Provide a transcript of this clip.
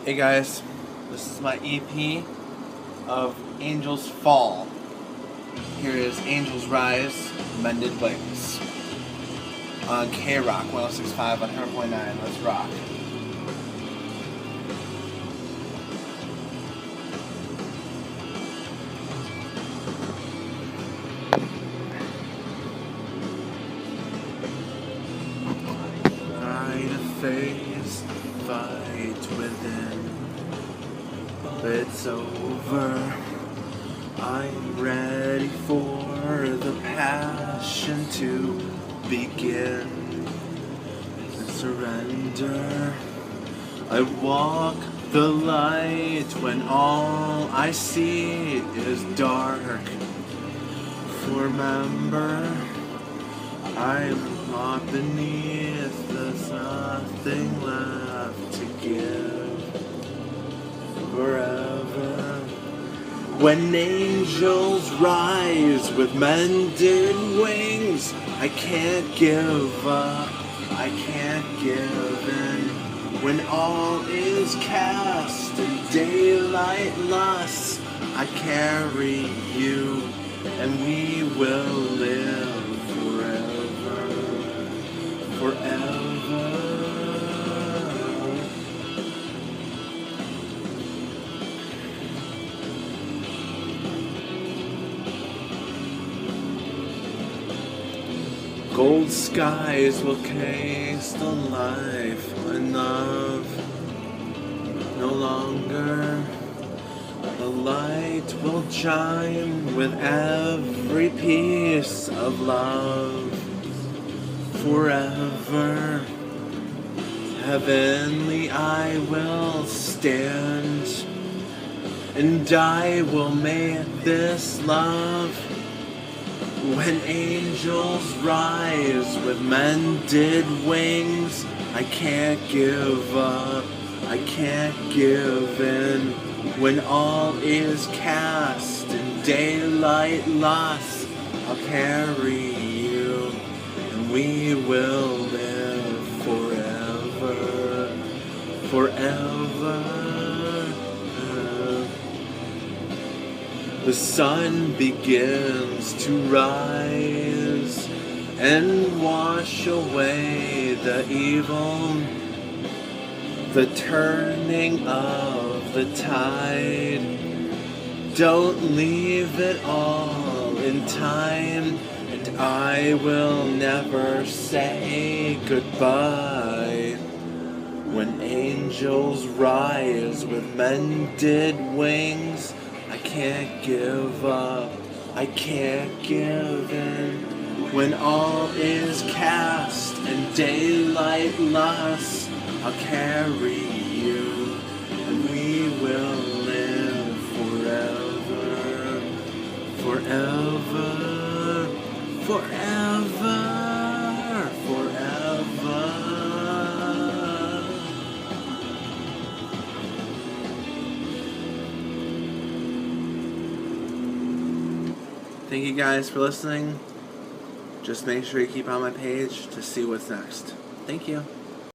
Hey guys, this is my EP of Angels Fall. Here is Angels Rise, Mended Wings. On K-Rock 106.5 on 100.9. Let's rock. Try to face the fight within. It's over. I'm ready for the passion to begin and surrender. I walk the light when all I see is dark. Remember, I'm locked beneath, there's nothing left to give forever. When angels rise with mended wings, I can't give up, I can't give in. When all is cast in daylight lost, I carry you, and we will live forever, forever. Gold skies will case the life and love. No longer the light will chime with every piece of love. Forever heavenly I will stand, and I will make this love. When angels rise with mended wings, I can't give up, I can't give in. When all is cast in daylight lost, I'll carry you, and we will live forever, forever. The sun begins to rise and wash away the evil, the turning of the tide. Don't leave it all in time, and I will never say goodbye. When angels rise with mended wings, I can't give up, I can't give in. When all is cast and daylight lost, I'll carry you, and we will live forever, forever, forever, forever. Thank you guys for listening. Just make sure you keep on my page to see what's next. Thank you.